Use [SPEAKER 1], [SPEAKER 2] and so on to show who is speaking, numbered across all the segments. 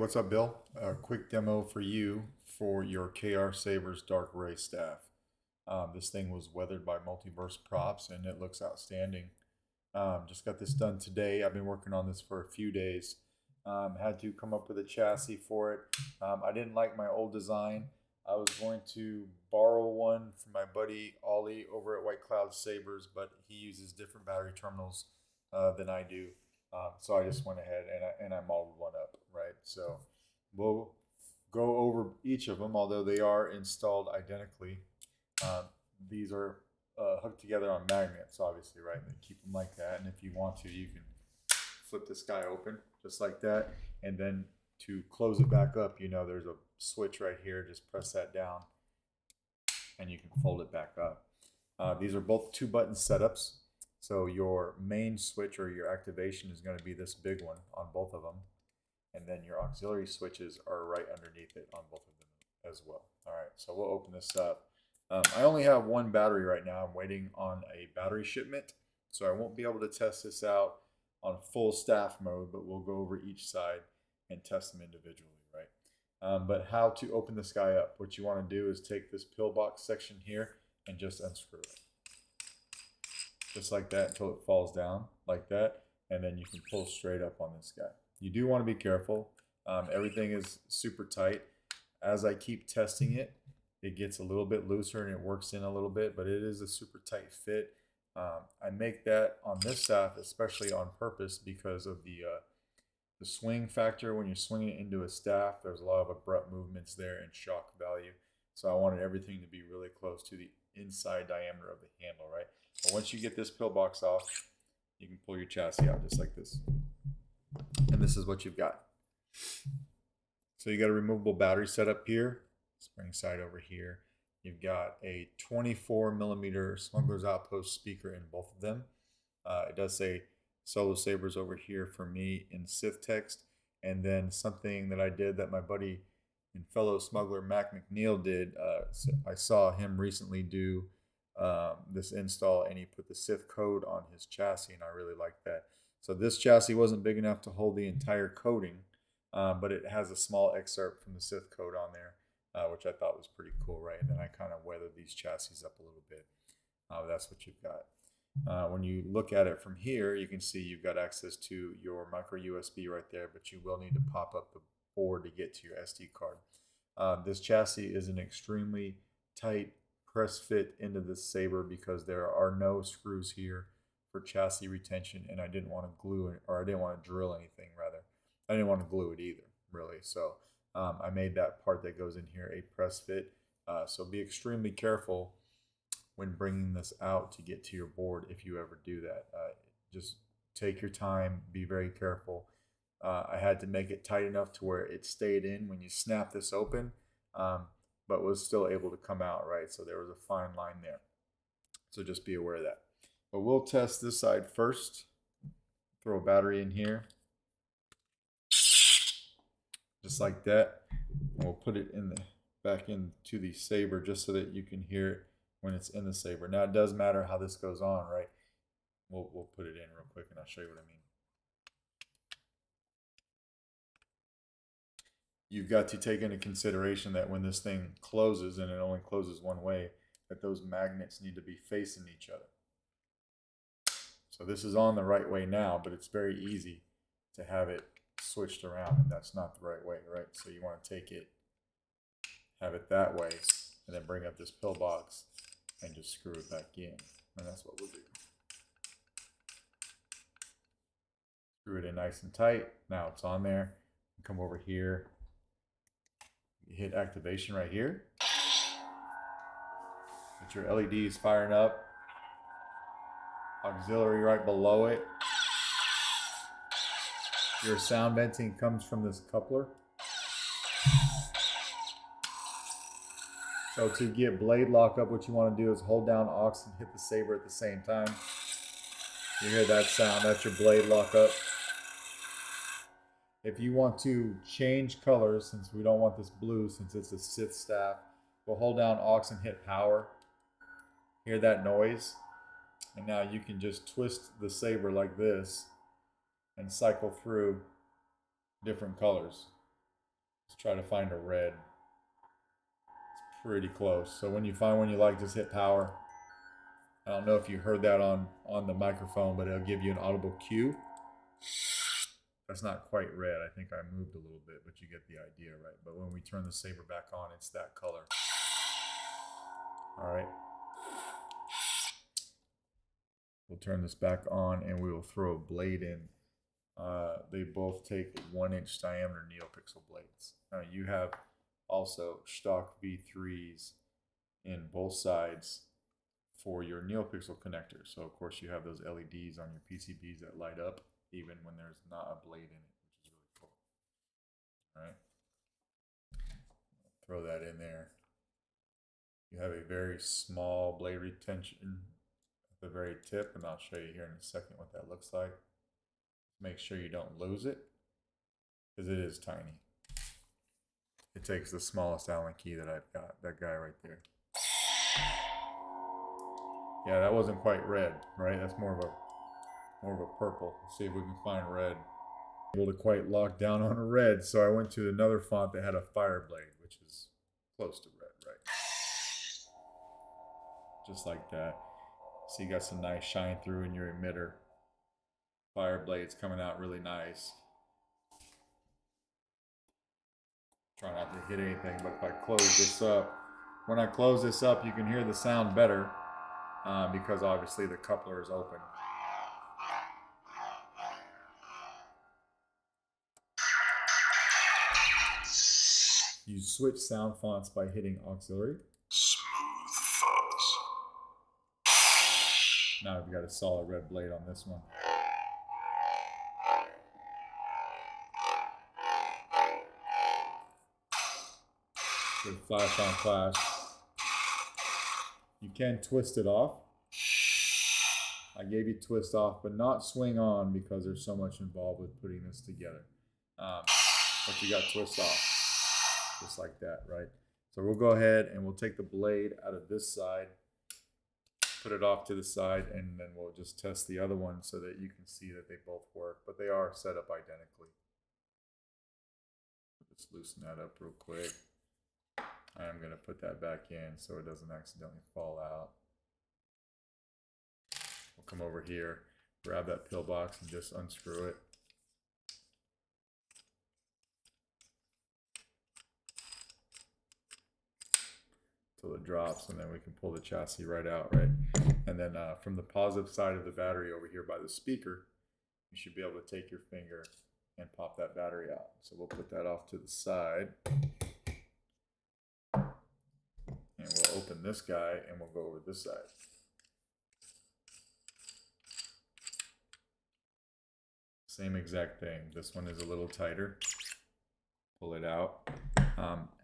[SPEAKER 1] what's up, Bill? A quick demo for you for your KR Sabers Dar-Krey staff. This thing was weathered by Multiverse Props and it looks outstanding. Just got this done today. I've been working on this for a few days. Had to come up with a chassis for it. I didn't like my old design. I was going to borrow one from my buddy Ollie over at White Cloud Sabers, but he uses different battery terminals than I do. So I just went ahead and I modeled one up, right? So we'll go over each of them, although they are installed identically. Um, these are hooked together on magnets, obviously, right? They keep them like that. And if you want to, you can flip this guy open just like that. And then to close it back up, there's a switch right here. Just press that down and you can fold it back up. These are both 2-button setups. So your main switch or your activation is going to be this big one on both of them. And then your auxiliary switches are right underneath it on both of them as well. All right, so we'll open this up. I only have one battery right now. I'm waiting on a battery shipment. So I won't be able to test this out on full staff mode, but we'll go over each side and test them individually, right? But how to open this guy up. What you want to do is take this pillbox section here and just unscrew it. Just like that until it falls down like that, and then you can pull straight up on this guy. You do want to be careful. Everything is super tight. As I keep testing it, it gets a little bit looser and it works in a little bit, but it is a super tight fit. I make that on this staff especially on purpose because of the swing factor. When you're swinging it into a staff, there's a lot of abrupt movements there and shock value. So I wanted everything to be really close to the inside diameter of the handle, right? But once you get this pillbox off, you can pull your chassis out just like this. And this is what you've got. So you got a removable battery set up here, spring side over here. You've got a 24mm Smuggler's Outpost speaker in both of them. It does say Solo Sabers over here for me in Sith text. And then something that I did that my buddy and fellow smuggler Mac McNeil did, I saw him recently do this install and he put the Sith code on his chassis and I really liked that. So this chassis wasn't big enough to hold the entire coating, but it has a small excerpt from the Sith code on there, which I thought was pretty cool, right? And then I kind of weathered these chassis up a little bit. That's what you've got. When you look at it from here, you can see you've got access to your micro USB right there, but you will need to pop up the board to get to your SD card. This chassis is an extremely tight press fit into this Saber because there are no screws here for chassis retention, and I didn't want to glue it, or I didn't want to drill anything rather. I didn't want to glue it either, really. So I made that part that goes in here a press fit. So be extremely careful when bringing this out to get to your board if you ever do that. Just take your time, be very careful. I had to make it tight enough to where it stayed in when you snap this open, but was still able to come out, right? So there was a fine line there. So just be aware of that. But we'll test this side first. Throw a battery in here. Just like that. And we'll put it in back into the Saber just so that you can hear it when it's in the Saber. Now it does matter how this goes on, right? We'll put it in real quick and I'll show you what I mean. You've got to take into consideration that when this thing closes, and it only closes one way, that those magnets need to be facing each other. So this is on the right way now, but it's very easy to have it switched around, and that's not the right way, right? So you want to take it, have it that way, and then bring up this pillbox and just screw it back in. And that's what we'll do. Screw it in nice and tight. Now it's on there. Come over here. Hit activation right here. Get your LEDs firing up. Auxiliary right below it. Your sound venting comes from this coupler. So to get blade lock up, what you want to do is hold down aux and hit the Saber at the same time. You hear that sound, that's your blade lock up. If you want to change colors, since we don't want this blue, since it's a Sith staff, we'll hold down aux and hit power. Hear that noise? And now you can just twist the Saber like this and cycle through different colors. try to find a red. It's pretty close. So when you find one you like, just hit power. I don't know if you heard that on the microphone, but it'll give you an audible cue. That's not quite red. I think I moved a little bit, but you get the idea, right? But when we turn the saber back on, it's that color. All right. We'll turn this back on and we will throw a blade in. They both take 1-inch diameter neopixel blades. Now you have also stock V3s in both sides for your neopixel connector. So of course you have those LEDs on your PCBs that light up even when there's not a blade in it, which is really cool. All right. Throw that in there. You have a very small blade retention at the very tip, and I'll show you here in a second what that looks like. Make sure you don't lose it, because it is tiny. It takes the smallest Allen key that I've got, that guy right there. Yeah, that wasn't quite red, right? That's more of a purple. Let's see if we can find red. Able to quite lock down on a red, so I went to another font that had a fire blade, which is close to red, right? Just like that. So you got some nice shine through in your emitter. Fire blades coming out really nice. Try not to hit anything, but if I close this up, when I close this up, you can hear the sound better because obviously the coupler is open. You switch sound fonts by hitting auxiliary.
[SPEAKER 2] Smooth fuzz.
[SPEAKER 1] Now we've got a solid red blade on this one. Good flash on flash. You can twist it off. I gave you twist off, but not swing on because there's so much involved with putting this together. But you got twist off, just like that, right? So we'll go ahead and we'll take the blade out of this side, put it off to the side, and then we'll just test the other one so that you can see that they both work, but they are set up identically. Just loosen that up real quick. I am going to put that back in so it doesn't accidentally fall out. We'll come over here, grab that pillbox and just unscrew it. Till it drops, and then we can pull the chassis right out, right? And then from the positive side of the battery over here by the speaker, you should be able to take your finger and pop that battery out. So we'll put that off to the side. And we'll open this guy and we'll go over this side. Same exact thing. This one is a little tighter. Pull it out.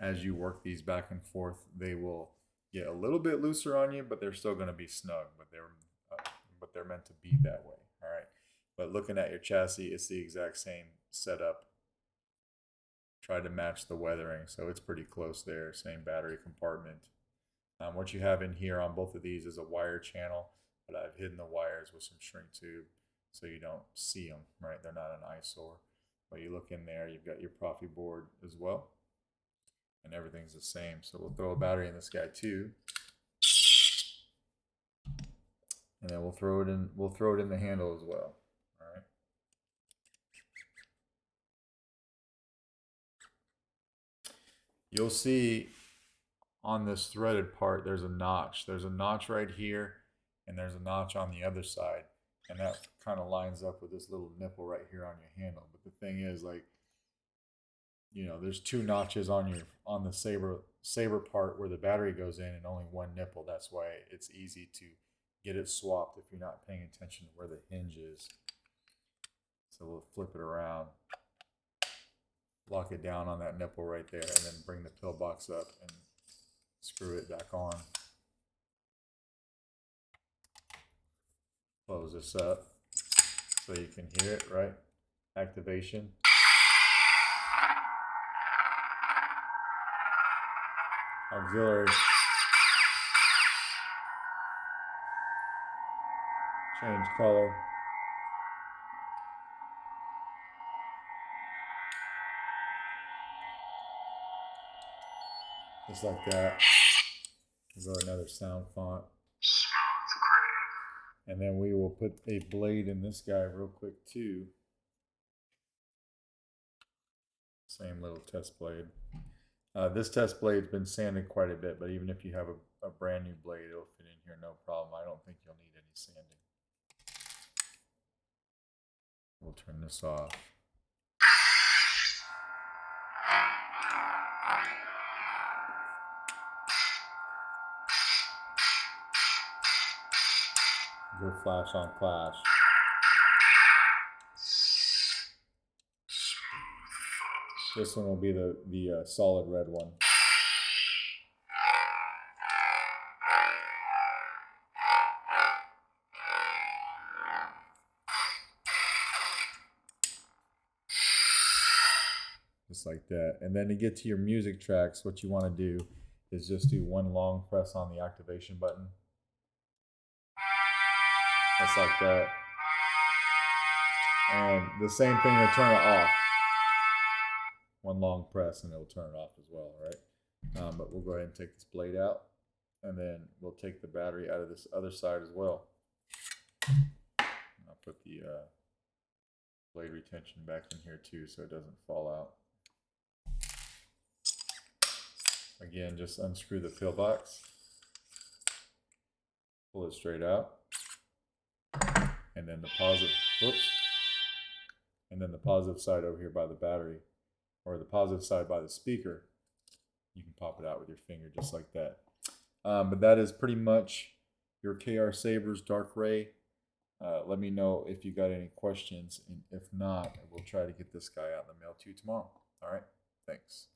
[SPEAKER 1] As you work these back and forth, they will get a little bit looser on you, but they're still going to be snug. But they're meant to be that way. All right. But looking at your chassis, it's the exact same setup. Try to match the weathering, so it's pretty close there. Same battery compartment. What you have in here on both of these is a wire channel, but I've hidden the wires with some shrink tube so you don't see them, right? They're not an eyesore. But you look in there, you've got your Proffie board as well, and everything's the same. So we'll throw a battery in this guy too, and then we'll throw it in. We'll throw it in the handle as well. All right. You'll see on this threaded part, there's a notch. There's a notch right here, and there's a notch on the other side. And that kind of lines up with this little nipple right here on your handle. But the thing is, like, you know, there's two notches on the saber part where the battery goes in, and only one nipple. That's why it's easy to get it swapped if you're not paying attention to where the hinge is. So we'll flip it around, lock it down on that nipple right there, and then bring the pillbox up and screw it back on. Close this up so you can hear it, right? Activation. Auxiliary. Change color. Just like that. We'll go another sound font.
[SPEAKER 2] Smooth gray.
[SPEAKER 1] And then we will put a blade in this guy real quick too. Same little test blade. This test blade's been sanded quite a bit, but even if you have a brand new blade, it'll fit in here no problem. I don't think you'll need any sanding. We'll turn this off. Go flash on flash. This one will be the solid red one. Just like that. And then to get to your music tracks, what you want to do is just do one long press on the activation button. Just like that. And the same thing to turn it off. One long press and it'll turn it off as well, right? But we'll go ahead and take this blade out, and then we'll take the battery out of this other side as well. I'll put the blade retention back in here too so it doesn't fall out. Again, just unscrew the pillbox, pull it straight out, and then the positive, whoops, and then the positive side over here by the battery, or the positive side by the speaker, you can pop it out with your finger just like that. But that is pretty much your KR Sabers Dar-Krey. Let me know if you got any questions, and if not, we'll try to get this guy out in the mail to you tomorrow. All right, thanks.